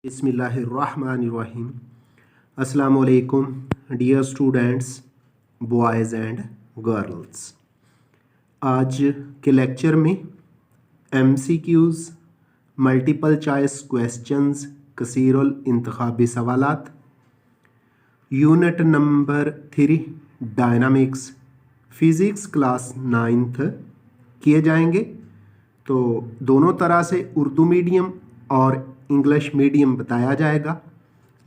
बिस्मिल्लाहिर्रहमानिर्रहीम। अस्सलाम वालेकुम dear students, boys and girls. आज के लेक्चर में MCQs, मल्टीपल चॉइस क्वेश्चंस, कसीरुल इंतखाबी सवालात, unit number 3 dynamics, physics class 9th किए जाएंगे। तो दोनों तरह से उर्दू मीडियम और इंग्लिश मीडियम बताया जाएगा,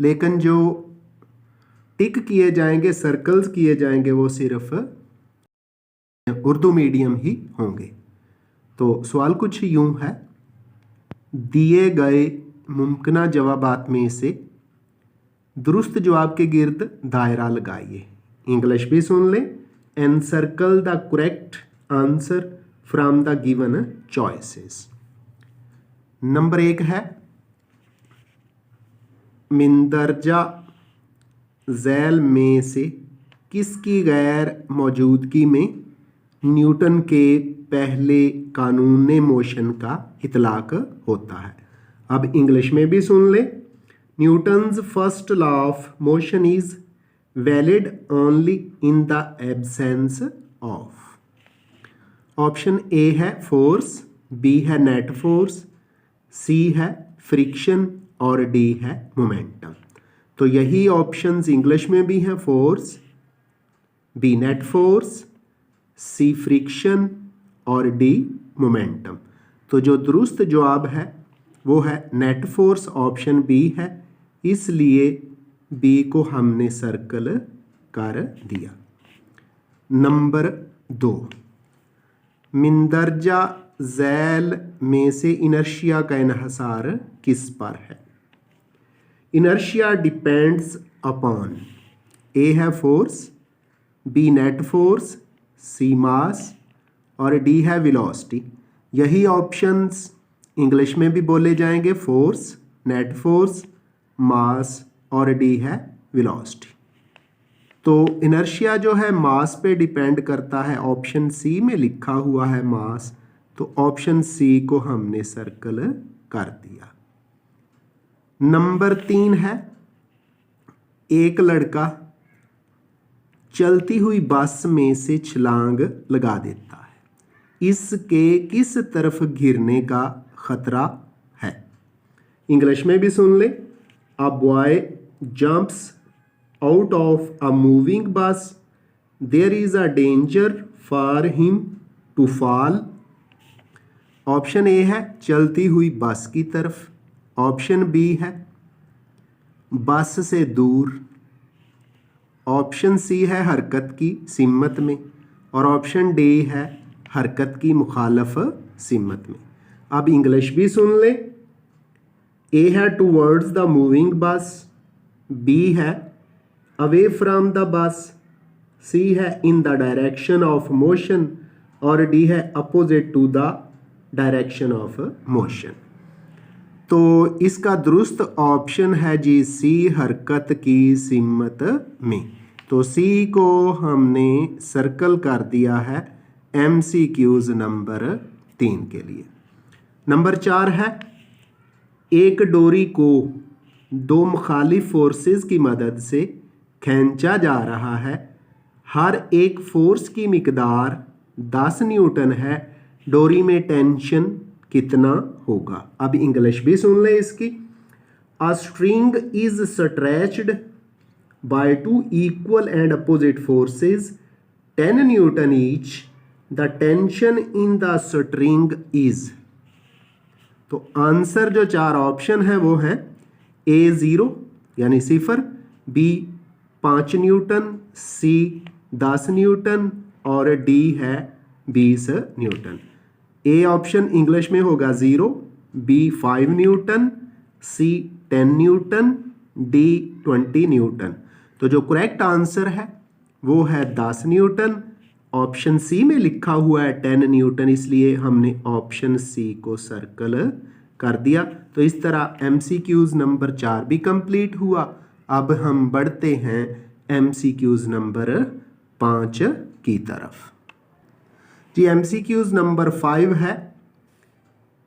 लेकिन जो टिक किए जाएंगे, सर्कल्स किए जाएंगे, वो सिर्फ उर्दू मीडियम ही होंगे। तो सवाल कुछ यूं है, दिए गए मुमकिन जवाबात में से दुरुस्त जवाब के गिर्द दायरा लगाइए। इंग्लिश भी सुन लें। And circle the correct answer from the given choices. Number 1 है, मंदरजा झैल में से किसकी गैर मौजूदगी में न्यूटन के पहले कानून मोशन का इतलाक होता है। अब इंग्लिश में भी सुन ले। Newton's first law of motion is valid only in the absence of. Option A है फोर्स, बी है नेट फोर्स, सी है फ्रिक्शन और डी है मोमेंटम। तो यही ऑप्शंस इंग्लिश में भी हैं, फोर्स, बी नेट फोर्स, सी फ्रिक्शन और डी मोमेंटम। तो जो दुरुस्त जवाब है वो है नेट फोर्स, ऑप्शन बी है, इसलिए बी को हमने सर्कल कर दिया। नंबर 2, मंदरजा झैल में से इनर्शिया का इन्हिसार किस पर है। इनर्शिया डिपेंड्स अपॉन, ए है फोर्स, बी नेट फोर्स, सी मास और डी है वेलोसिटी। यही ऑप्शंस इंग्लिश में भी बोले जाएंगे, फोर्स, नेट फोर्स, मास और डी है वेलोसिटी। तो इनर्शिया जो है मास पे डिपेंड करता है, ऑप्शन सी में लिखा हुआ है मास, तो ऑप्शन सी को हमने सर्कल कर दिया। नंबर 3 है, एक लड़का चलती हुई बस में से छलांग लगा देता है, इसके किस तरफ गिरने का खतरा है। इंग्लिश में भी सुन ले। A boy jumps out of a moving bus, there is a danger for him to fall. Option A है चलती हुई बस की तरफ, ऑप्शन बी है बस से दूर, ऑप्शन सी है हरकत की सिमत में और ऑप्शन डी है हरकत की मुखालफ सिमत में। अब इंग्लिश भी सुन ले। ए है towards the moving bus, B है away from the bus, C है in the direction of motion और डी है opposite to the direction of motion. तो इसका दुरुस्त ऑप्शन है जी सी, हरकत की सिमत में। तो सी को हमने सर्कल कर दिया है MCQs नंबर 3 के लिए। नंबर 4 है, एक डोरी को दो मुखालिफ फोर्सेस की मदद से खींचा जा रहा है, हर एक फोर्स की मिकदार 10 न्यूटन है, डोरी में टेंशन कितना होगा। अब इंग्लिश भी सुन ले इसकी। A string is stretched by 2 equal and opposite forces 10 newton each, the tension in the string is. तो आंसर जो 4 ऑप्शन है वो है ए 0 यानी 0, बी 5 न्यूटन, सी 10 न्यूटन और डी है 20 न्यूटन। ए ऑप्शन इंग्लिश में होगा 0, बी 5 न्यूटन, सी 10 न्यूटन, डी 20 न्यूटन। तो जो करेक्ट आंसर है वो है 10 न्यूटन। ऑप्शन सी में लिखा हुआ है 10 न्यूटन, इसलिए हमने ऑप्शन सी को सर्कल कर दिया। तो इस तरह MCQs नंबर 4 भी कंप्लीट हुआ। अब हम बढ़ते हैं MCQs नंबर 5 की तरफ। जी MCQs नंबर 5 है,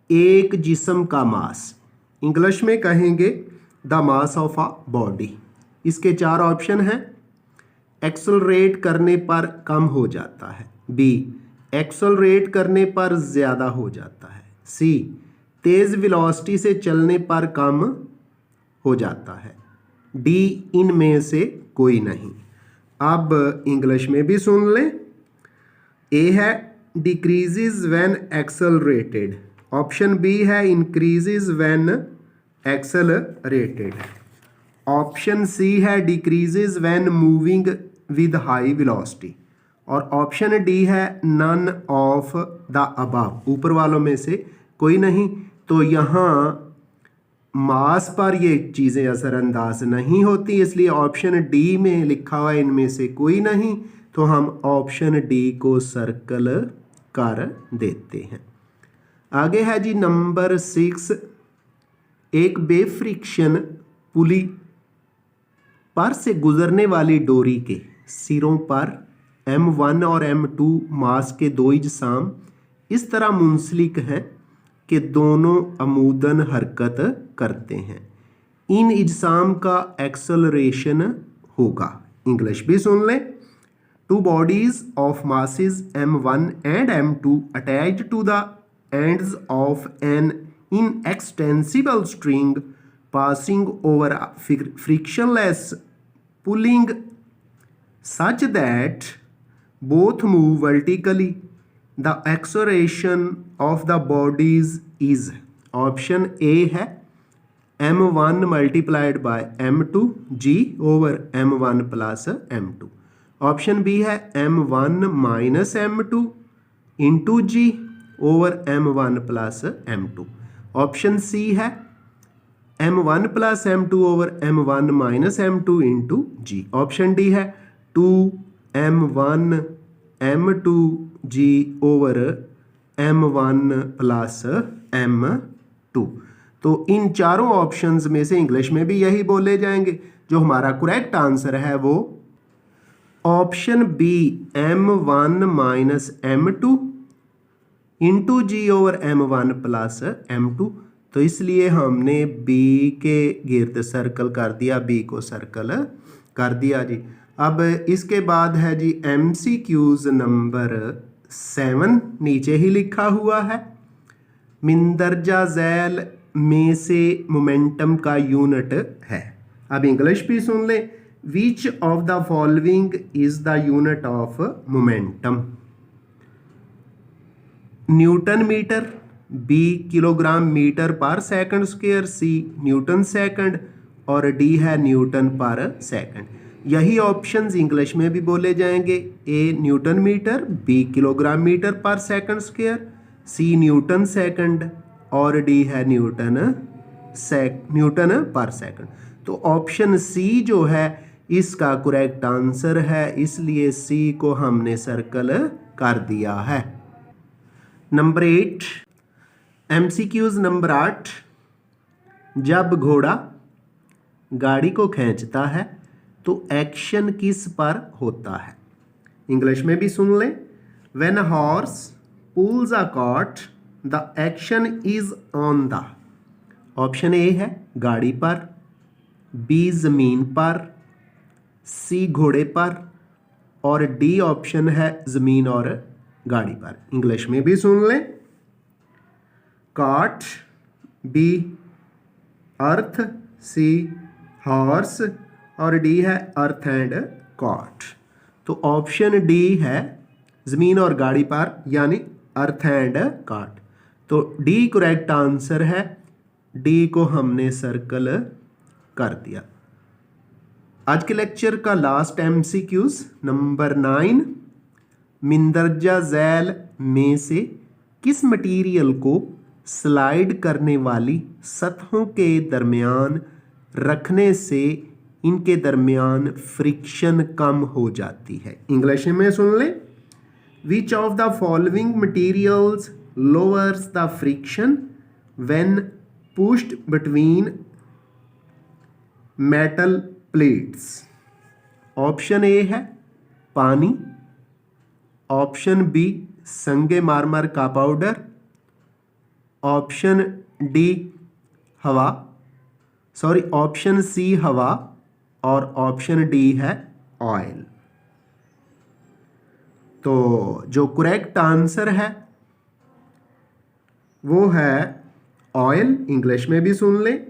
एक जिस्म का मास। इंग्लिश में कहेंगे the mass of a body. इसके 4 ऑप्शन हैं। एक्सेलरेट करने पर कम हो जाता है, बी एक्सेलरेट करने पर ज़्यादा हो जाता है, सी तेज़ वेलोसिटी से चलने पर कम हो जाता है, डी इनमें से कोई नहीं। अब इंग्लिश में भी सुन लें। ए है decreases when accelerated, option B है increases when accelerated, option C है decreases when moving with high velocity, और ऑप्शन डी है नन ऑफ द अबव, ऊपर वालों में से कोई नहीं। तो यहाँ मास पर ये चीज़ें असरअंदाज नहीं होती, इसलिए ऑप्शन डी में लिखा हुआ इनमें से कोई नहीं, तो हम ऑप्शन डी को सर्कल कर देते हैं। आगे है जी नंबर 6, एक बेफ्रिक्शन पुली पर से गुजरने वाली डोरी के सिरों पर M1 और M2 मास के 2 इजसाम इस तरह मुंसलिक हैं कि दोनों अमूदन हरकत करते हैं। इन इजसाम का एक्सेलरेशन होगा। इंग्लिश भी सुन लें। 2 bodies of masses M1 and M2 attached to the ends of an inextensible string passing over a frictionless pulling such that both move vertically. The acceleration of the bodies is, option A है M1 multiplied by M2 G over M1 plus M2, option B है M1 minus M2 into G over M1 plus M2, option C है M1 plus M2 over M1 minus M2 into G, option D है 2M1 M2 G over M1 plus M2। तो इन चारों options में से English में भी यही बोले जाएंगे। जो हमारा करेक्ट आंसर है वो option B M1 minus M2 into g over M1 plus M2। तो इसलिए हमने बी के गिर्द सर्कल कर दिया, बी को सर्कल कर दिया जी। अब इसके बाद है जी MCQs नंबर 7, नीचे ही लिखा हुआ है। मिंदरजा झैल में से मोमेंटम का यूनिट है। अब इंग्लिश भी सुन लें। Which of the following is the unit of momentum? Newton metre, B kilogram metre per second square, C newton second, और डी है न्यूटन पर सेकंड। यही ऑप्शंस इंग्लिश में भी बोले जाएंगे। A newton metre, B kilogram metre per second square, C newton second, और D है newton per second. तो ऑप्शन सी जो है इसका करेक्ट आंसर है, इसलिए सी को हमने सर्कल कर दिया है। नंबर 8 MCQs नंबर 8, जब घोड़ा गाड़ी को खींचता है तो एक्शन किस पर होता है? इंग्लिश में भी सुन लें। When a horse pools a cart the action is on the, option A है गाड़ी पर, बी जमीन पर, सी घोड़े पर, और डी ऑप्शन है जमीन और गाड़ी पर। इंग्लिश में भी सुन लें। कार्ट, बी अर्थ, सी हॉर्स, और डी है अर्थ एंड कार्ट। तो ऑप्शन डी है जमीन और गाड़ी पर, यानी अर्थ एंड कार्ट। तो डी करेक्ट आंसर है, डी को हमने सर्कल कर दिया। आज के लेक्चर का लास्ट MCQs नंबर 9, मिंदरजा झैल में से किस मटेरियल को स्लाइड करने वाली सतहों के दरमियान रखने से इनके दरमियान फ्रिक्शन कम हो जाती है? इंग्लिश में सुन लें। Which of the following materials lowers the friction when pushed between metal plates? Option A है पानी, ऑप्शन बी संगे मारमर का पाउडर, ऑप्शन डी हवा, सॉरी, ऑप्शन सी हवा और ऑप्शन डी है ऑयल। तो जो करेक्ट आंसर है वो है ऑयल। इंग्लिश में भी सुन लें,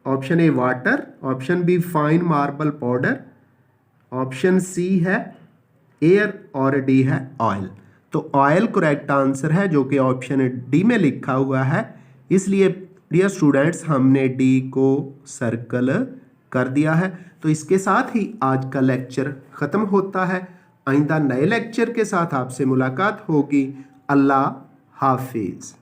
option A water, option B fine marble powder, option C है एयर और डी है ऑयल। तो ऑयल करेक्ट आंसर है जो कि ऑप्शन डी में लिखा हुआ है। इसलिए डियर स्टूडेंट्स हमने डी को सर्कल कर दिया है। तो इसके साथ ही आज का लेक्चर ख़त्म होता है। आइंदा नए लेक्चर के साथ आपसे मुलाकात होगी। अल्लाह हाफिज़।